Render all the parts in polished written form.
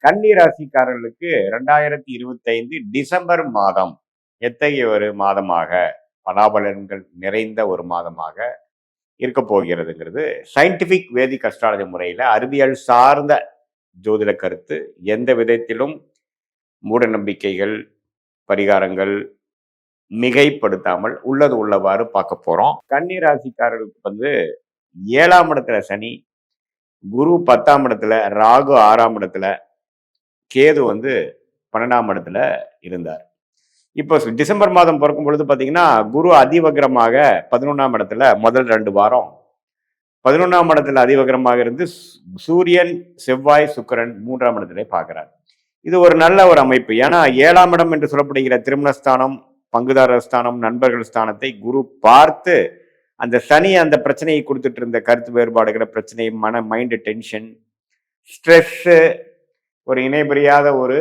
கன்னி ராசிக்காரர்களுக்கு 2025 டிசம்பர் மாதம் எத்தகைய ஒரு மாதமாக, பலாபலன்கள் நிறைந்த ஒரு மாதமாக இருக்க போகிறதுங்கிறது சயின்டிபிக் வேதிக் அஸ்ட்ராலஜி முறையில அறிவியல் சார்ந்த ஜோதிட கருத்து. எந்த விதத்திலும் மூட நம்பிக்கைகள், பரிகாரங்கள் மிகைப்படுத்தாமல் உள்ளது உள்ளவாறு பார்க்க போறோம். கன்னி ராசிக்காரர்களுக்கு வந்து 7ஆம் இடத்துல சனி, குரு 10ஆம் இடத்துல, ராகு 6ஆம் இடத்துல, கேது வந்து 12ஆம் இடத்துல இருந்தார். இப்போ டிசம்பர் மாதம் பிறக்கும் பொழுது பார்த்தீங்கன்னா, குரு அதிவக்ரமாக 11ஆம் இடத்துல முதல் 2 வாரம் 11ஆம் இடத்துல அதிவக்ரமாக இருந்து சூரியன், செவ்வாய், சுக்கிரன் 3ஆம் இடத்துல பார்க்கிறார். இது ஒரு நல்ல ஒரு அமைப்பு. ஏன்னா 7ஆம் இடம் என்று சொல்லப்படுகிற திருமணஸ்தானம், பங்குதாரர் ஸ்தானம், நண்பர்கள் ஸ்தானத்தை குரு பார்த்து அந்த சனி அந்த பிரச்சனையை கொடுத்துட்டு இருந்த கருத்து வேறுபாடுகிற பிரச்சனை, மைண்டு டென்ஷன், ஸ்ட்ரெஸ்ஸு, ஒரு இணைபிரியாத ஒரு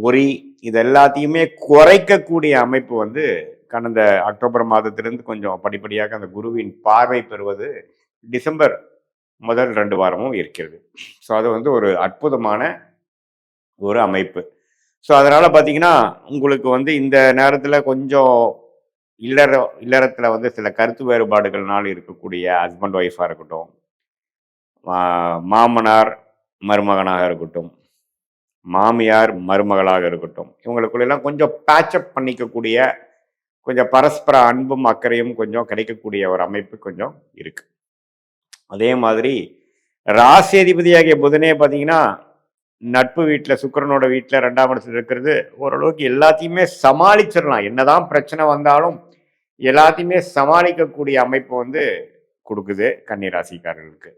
ஒரி, இது எல்லாத்தையுமே குறைக்கக்கூடிய அமைப்பு வந்து கடந்த அக்டோபர் மாதத்திலிருந்து கொஞ்சம் படிப்படியாக அந்த குருவின் பார்வை பெறுவது டிசம்பர் முதல் 2 வாரமும் இருக்கிறது. ஸோ அது வந்து ஒரு அற்புதமான ஒரு அமைப்பு. ஸோ அதனால பார்த்தீங்கன்னா, உங்களுக்கு வந்து இந்த நேரத்தில் கொஞ்சம் இல்லறத்தில் வந்து சில கருத்து வேறுபாடுகள்னால இருக்கக்கூடிய ஹஸ்பண்ட் ஒய்ஃபாக இருக்கட்டும், மாமனார் மருமகனாக இருக்கட்டும், மாமியார் மருமகளாக இருக்கட்டும், இவங்களுக்குள்ளெல்லாம் கொஞ்சம் பேட்சப் பண்ணிக்கக்கூடிய, கொஞ்சம் பரஸ்பர அன்பும் அக்கறையும் கொஞ்சம் கிடைக்கக்கூடிய ஒரு அமைப்பு கொஞ்சம் இருக்கு. அதே மாதிரி ராசி அதிபதியாகிய புதனே பார்த்தீங்கன்னா, நட்பு வீட்டில், சுக்கிரனோட வீட்டில் 2ஆம் இடத்துல இருக்கிறது ஓரளவுக்கு எல்லாத்தையுமே சமாளிச்சிடலாம். என்னதான் பிரச்சனை வந்தாலும் எல்லாத்தையுமே சமாளிக்கக்கூடிய அமைப்பு வந்து கொடுக்குது கன்னி ராசிக்காரர்களுக்கு.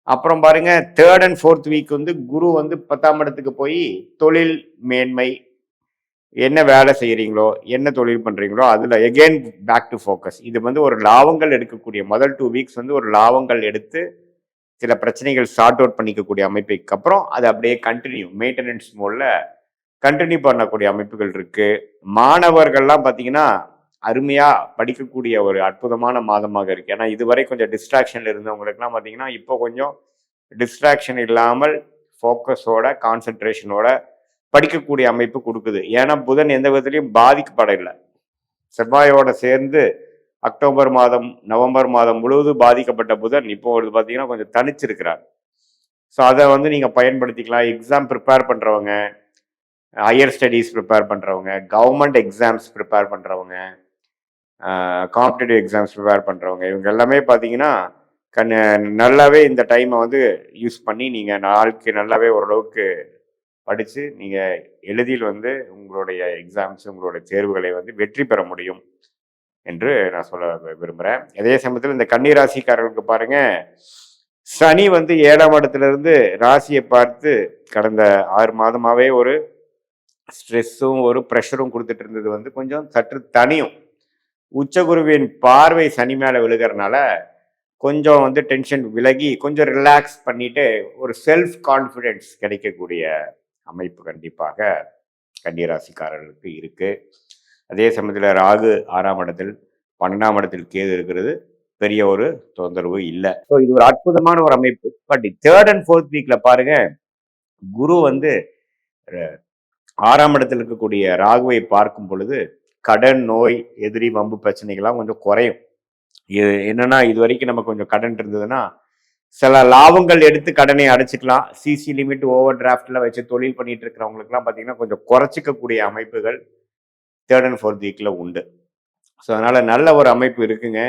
அப்புறம் பாருங்க, 3rd and 4th வீக் வந்து குரு வந்து 10ஆம் இடத்துக்கு போய் தொழில் மேன்மை, என்ன வேலை செய்யறீங்களோ, என்ன தொழில் பண்றீங்களோ அதுல எகெயின் பேக் டு ஃபோக்கஸ். இது வந்து ஒரு லாபங்கள் எடுக்கக்கூடிய முதல் 2 வீக்ஸ் வந்து ஒரு லாபங்கள் எடுத்து சில பிரச்சனைகள் சார்ட் அவுட் பண்ணிக்கக்கூடிய அமைப்புக்கு அப்புறம் அது அப்படியே கண்டினியூ மெயின்டெனன்ஸ் மோட்ல கண்டினியூ பண்ணக்கூடிய அமைப்புகள் இருக்கு. மாணவர்கள்லாம் பார்த்தீங்கன்னா அருமையா படிக்கக்கூடிய ஒரு அற்புதமான மாதமாக இருக்கு. ஏன்னா இதுவரை கொஞ்சம் டிஸ்ட்ராக்ஷன்ல இருந்தவங்களுக்குலாம் பார்த்தீங்கன்னா இப்போ கொஞ்சம் டிஸ்ட்ராக்ஷன் இல்லாமல் ஃபோக்கஸோட கான்சென்ட்ரேஷனோட படிக்கக்கூடிய அமைப்பு கொடுக்குது. ஏன்னா புதன் எந்த விதத்திலையும் பாதிக்கப்படவில்லை. செவ்வாயோட சேர்ந்து அக்டோபர் மாதம், நவம்பர் மாதம் முழுவதும் பாதிக்கப்பட்ட புதன் இப்போ பார்த்தீங்கன்னா கொஞ்சம் தனிச்சிருக்கிறார். ஸோ அதை வந்து நீங்கள் பயன்படுத்திக்கலாம். எக்ஸாம் ப்ரிப்பேர் பண்ணுறவங்க, ஹையர் ஸ்டடீஸ் ப்ரிப்பேர் பண்ணுறவங்க, கவர்மெண்ட் எக்ஸாம்ஸ் ப்ரிப்பேர் பண்ணுறவங்க, காம்படிட்டிவ் எக்ஸாம்ஸ் ப்ரிப்பேர் பண்ணுறவங்க, இவங்க எல்லாமே பார்த்தீங்கன்னா நல்லாவே இந்த டைமை வந்து யூஸ் பண்ணி நீங்கள் நாளுக்கு நல்லாவே ஓரளவுக்கு படித்து நீங்கள் எளிதில் வந்து உங்களுடைய எக்ஸாம்ஸ், உங்களுடைய தேர்வுகளை வந்து வெற்றி பெற முடியும் என்று நான் சொல்ல விரும்புகிறேன். அதே சமயத்தில் இந்த கன்னி ராசிக்காரர்களுக்கு பாருங்க, சனி வந்து 7ஆம் இடத்துல இருந்து ராசியை பார்த்து கடந்த 6 மாதமாகவே ஒரு ஸ்ட்ரெஸ்ஸும் ஒரு ப்ரெஷரும் கொடுத்துட்டு இருந்தது வந்து கொஞ்சம் சற்று தனியும். உச்சகுருவின் பார்வை சனி மேலே விழுகிறதுனால கொஞ்சம் வந்து டென்ஷன் விலகி கொஞ்சம் ரிலாக்ஸ் பண்ணிட்டு ஒரு செல்ஃப் கான்ஃபிடென்ஸ் கிடைக்கக்கூடிய அமைப்பு கண்டிப்பாக கன்னிராசிக்காரர்களுக்கு இருக்கு. அதே சமயத்தில் ராகு 6ஆம் இடத்தில், 12ஆம் இடத்தில் கேது இருக்கிறது பெரிய ஒரு தொந்தரவு இல்லை. ஸோ இது ஒரு அற்புதமான ஒரு அமைப்பு. பட் 3rd and 4th வீக்ல பாருங்க, குரு வந்து 6ஆம் இடத்தில் இருக்கக்கூடிய ராகுவை பார்க்கும் பொழுது கடன், நோய், எதிரி, வம்பு பிரச்சனைகள்லாம் கொஞ்சம் குறையும். இது என்னன்னா, இது வரைக்கும் நம்ம கொஞ்சம் கடன் இருந்ததுன்னா சில லாபங்கள் எடுத்து கடனை அடைச்சிக்கலாம். சிசி லிமிட், ஓவர் டிராஃப்ட்ல வச்சு தொழில் பண்ணிட்டு இருக்கிறவங்களுக்குலாம் பார்த்தீங்கன்னா கொஞ்சம் குறைச்சிக்கக்கூடிய அமைப்புகள் 3rd and 4th வீக்ல உண்டு. ஸோ அதனால நல்ல ஒரு அமைப்பு இருக்குங்க.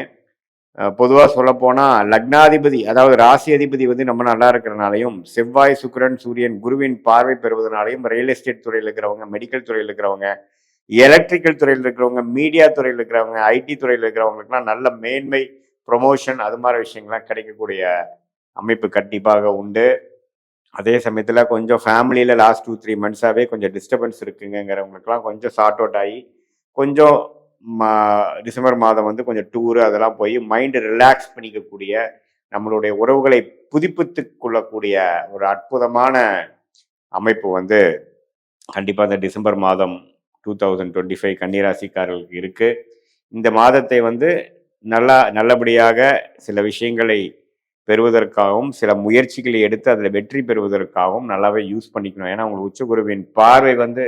பொதுவாக சொல்லப்போனால் லக்னாதிபதி, அதாவது ராசி அதிபதி வந்து நம்ம நல்லா இருக்கிறனாலையும், செவ்வாய், சுக்கிரன், சூரியன், குருவின் பார்வை பெறுவதனாலையும் ரியல் எஸ்டேட் துறையில் இருக்கிறவங்க, மெடிக்கல் துறையில் இருக்கிறவங்க, எலக்ட்ரிக்கல் துறையில் இருக்கிறவங்க, மீடியா துறையில் இருக்கிறவங்க, ஐடி துறையில் இருக்கிறவங்களுக்குலாம் நல்ல மேன்மை, ப்ரொமோஷன், அது மாதிரி விஷயங்கள்லாம் கிடைக்கக்கூடிய அமைப்பு கண்டிப்பாக உண்டு. அதே சமயத்தில் கொஞ்சம் ஃபேமிலியில் லாஸ்ட் 2-3 மந்த்ஸாகவே கொஞ்சம் டிஸ்டர்பன்ஸ் இருக்குங்கிறவங்களுக்குலாம் கொஞ்சம் சார்ட் அவுட் ஆகி கொஞ்சம் டிசம்பர் மாதம் வந்து கொஞ்சம் டூரு அதெல்லாம் போய் மைண்டு ரிலாக்ஸ் பண்ணிக்கக்கூடிய, நம்மளுடைய உறவுகளை புதுப்பித்து கொள்ளக்கூடிய ஒரு அற்புதமான அமைப்பு வந்து கண்டிப்பாக இந்த டிசம்பர் மாதம் 2025 கன்னிராசிக்காரர்களுக்கு இருக்கு. இந்த மாதத்தை வந்து நல்லபடியாக சில விஷயங்களை பெறுவதற்காகவும் சில முயற்சிகளை எடுத்து அதில் வெற்றி பெறுவதற்காகவும் நல்லாவே யூஸ் பண்ணிக்கணும். ஏன்னா உங்களுக்கு உச்சகுருவின் பார்வை வந்து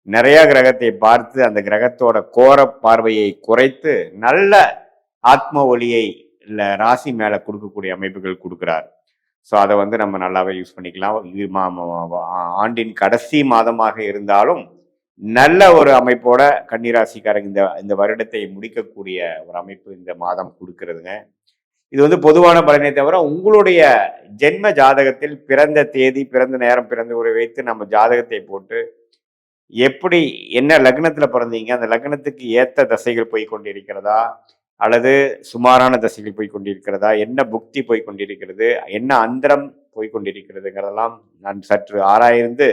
நிறைய கிரகத்தை பார்த்து அந்த கிரகத்தோட கோர பார்வையை குறைத்து நல்ல ஆத்ம ஒளியை இல்லை ராசி மேலே கொடுக்கக்கூடிய அமைப்புகள் கொடுக்குறார். ஸோ அதை வந்து நம்ம நல்லாவே யூஸ் பண்ணிக்கலாம். ஆண்டின் கடைசி மாதமாக இருந்தாலும் நல்ல ஒரு அமைப்போட கன்னிராசிக்காரங்க இந்த வருடத்தை முடிக்கக்கூடிய ஒரு அமைப்பு இந்த மாதம் கொடுக்கறதுங்க. இது வந்து பொதுவான பலனை தவிர உங்களுடைய ஜென்ம ஜாதகத்தில் பிறந்த தேதி, பிறந்த நேரம், பிறந்த உரை வைத்து நம்ம ஜாதகத்தை போட்டு எப்படி என்ன லக்னத்துல பிறந்தீங்க, அந்த லக்னத்துக்கு ஏத்த தசைகள் போய் கொண்டிருக்கிறதா, அல்லது சுமாரான தசைகள் போய் கொண்டிருக்கிறதா, என்ன புக்தி போய் கொண்டிருக்கிறது, என்ன அந்தரம் போய் கொண்டிருக்கிறதுங்கிறதெல்லாம் நான் சற்று ஆராய்ந்து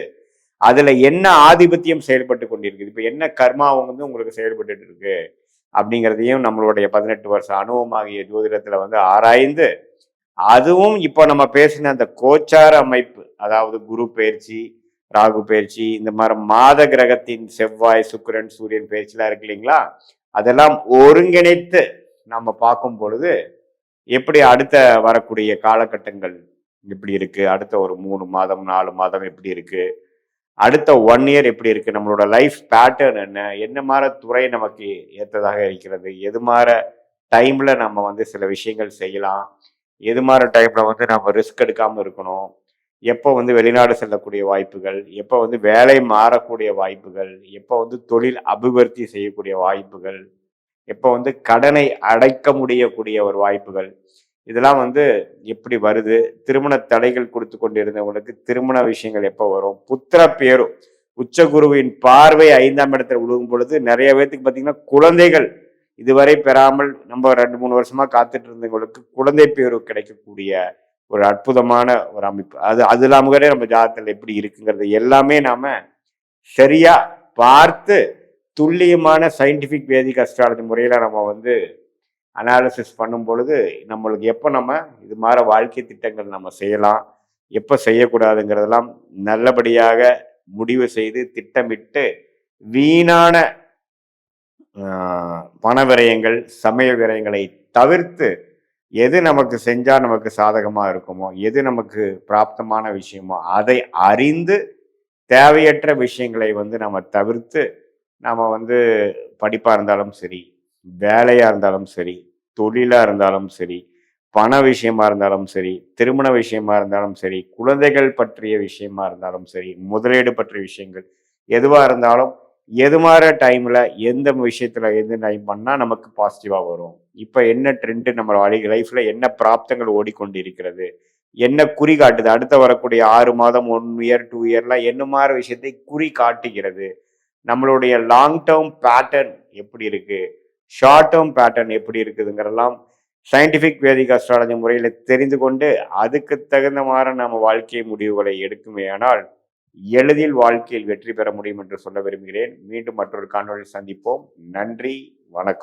அதுல என்ன ஆதிபத்தியம் செயல்பட்டு கொண்டிருக்குது, இப்ப என்ன கர்மா வந்து உங்களுக்கு செயல்பட்டு இருக்கு அப்படிங்கிறதையும் நம்மளுடைய 18 வருஷ அனுபவமாகிய ஜோதிடத்துல வந்து ஆராய்ந்து, அதுவும் இப்போ நம்ம பேசின அந்த கோச்சார அமைப்பு, அதாவது குரு பயிற்சி, ராகு பயிற்சி, இந்த மாதிரி மாத கிரகத்தின் செவ்வாய், சுக்கிரன், சூரியன் பயிற்சிலாம் இருக்கு இல்லைங்களா, அதெல்லாம் ஒருங்கிணைத்து நம்ம பார்க்கும் பொழுது எப்படி அடுத்த வரக்கூடிய காலகட்டங்கள் எப்படி இருக்கு, அடுத்த ஒரு 3 மாதம் 4 மாதம் எப்படி இருக்கு, அடுத்த 1 இயர் எப்படி இருக்கு, நம்மளோட லைஃப் பேட்டர்ன் என்ன மாதிரி துறை நமக்கு ஏற்றதாக இருக்கிறது, எது மாதிரி டைம்ல நம்ம வந்து சில விஷயங்கள் செய்யலாம், எது மாதிரி டைம்ல வந்து நம்ம ரிஸ்க் எடுக்காம இருக்கணும், எப்போ வந்து வெளிநாடு செல்லக்கூடிய வாய்ப்புகள், எப்போ வந்து வேலை மாறக்கூடிய வாய்ப்புகள், எப்போ வந்து தொழில் அபிவிருத்தி செய்யக்கூடிய வாய்ப்புகள், எப்போ வந்து கடனை அடைக்க முடியக்கூடிய ஒரு வாய்ப்புகள், இதெல்லாம் வந்து எப்படி வருது, திருமண தடைகள் கொடுத்து கொண்டு இருந்தவங்களுக்கு திருமண விஷயங்கள் எப்போ வரும், புத்திர பேரும் உச்சகுருவின் பார்வை 5ஆம் இடத்துல விழுகும் பொழுது நிறைய பேர்த்துக்கு பார்த்தீங்கன்னா குழந்தைகள் இதுவரை பெறாமல் நம்ம 2-3 வருஷமா காத்துட்டு இருந்தவங்களுக்கு குழந்தை பேரு கிடைக்கக்கூடிய ஒரு அற்புதமான ஒரு அமைப்பு. அது இல்லாம நம்ம ஜாதகத்தில் எப்படி இருக்குங்கிறது எல்லாமே நாம சரியா பார்த்து துல்லியமான சயின்டிபிக் வேதிக் அஸ்ட்ராலஜி முறையில நம்ம வந்து அனாலிசிஸ் பண்ணும் பொழுது நம்மளுக்கு எப்போ நம்ம இது மாதிரி வாழ்க்கை திட்டங்கள் நம்ம செய்யலாம், எப்போ செய்யக்கூடாதுங்கிறதெல்லாம் நல்லபடியாக முடிவு செய்து திட்டமிட்டு வீணான பண விரயங்கள், சமய விரயங்களை தவிர்த்து எது நமக்கு செஞ்சா நமக்கு சாதகமா இருக்குமோ, எது நமக்கு பிராப்தமான விஷயமோ அதை அறிந்து தேவையற்ற விஷயங்களை வந்து நம்ம தவிர்த்து நம்ம வந்து படிப்பா இருந்தாலும் சரி, வேலையா இருந்தாலும் சரி, தொழிலா இருந்தாலும் சரி, பண விஷயமா இருந்தாலும் சரி, திருமண விஷயமா இருந்தாலும் சரி, குழந்தைகள் பற்றிய விஷயமா இருந்தாலும் சரி, முதலீடு பற்றிய விஷயங்கள் எதுவா இருந்தாலும் எது மாதிரி டைம்ல எந்த விஷயத்துல எந்த டைம் பண்ணா நமக்கு பாசிட்டிவா வரும், இப்ப என்ன ட்ரெண்ட் நம்ம லைஃப்ல என்ன பிராப்தங்கள் ஓடிக்கொண்டு இருக்கிறது, என்ன குறி காட்டுது, அடுத்த வரக்கூடிய 6 மாதம் 1 இயர் 2 இயர்லாம் என்ன மாதிரி விஷயத்தை குறி காட்டுகிறது, நம்மளுடைய லாங் டேர்ம் பேட்டர்ன் எப்படி இருக்கு, ஷார்ட் டேர்ம் பேட்டர்ன் எப்படி இருக்குதுங்கிறதெல்லாம் சயின்டிபிக் வேதிக் அஸ்ட்ராலஜி முறையில் தெரிந்து கொண்டு அதுக்கு தகுந்த மாதிரி நம்ம வாழ்க்கை முடிவுகளை எடுக்குமேயானால் எளிதில் வாழ்க்கையில் வெற்றி பெற முடியும் என்று சொல்ல விரும்புகிறேன். மீண்டும் மற்றொரு காணொளியில் சந்திப்போம். நன்றி, வணக்கம்.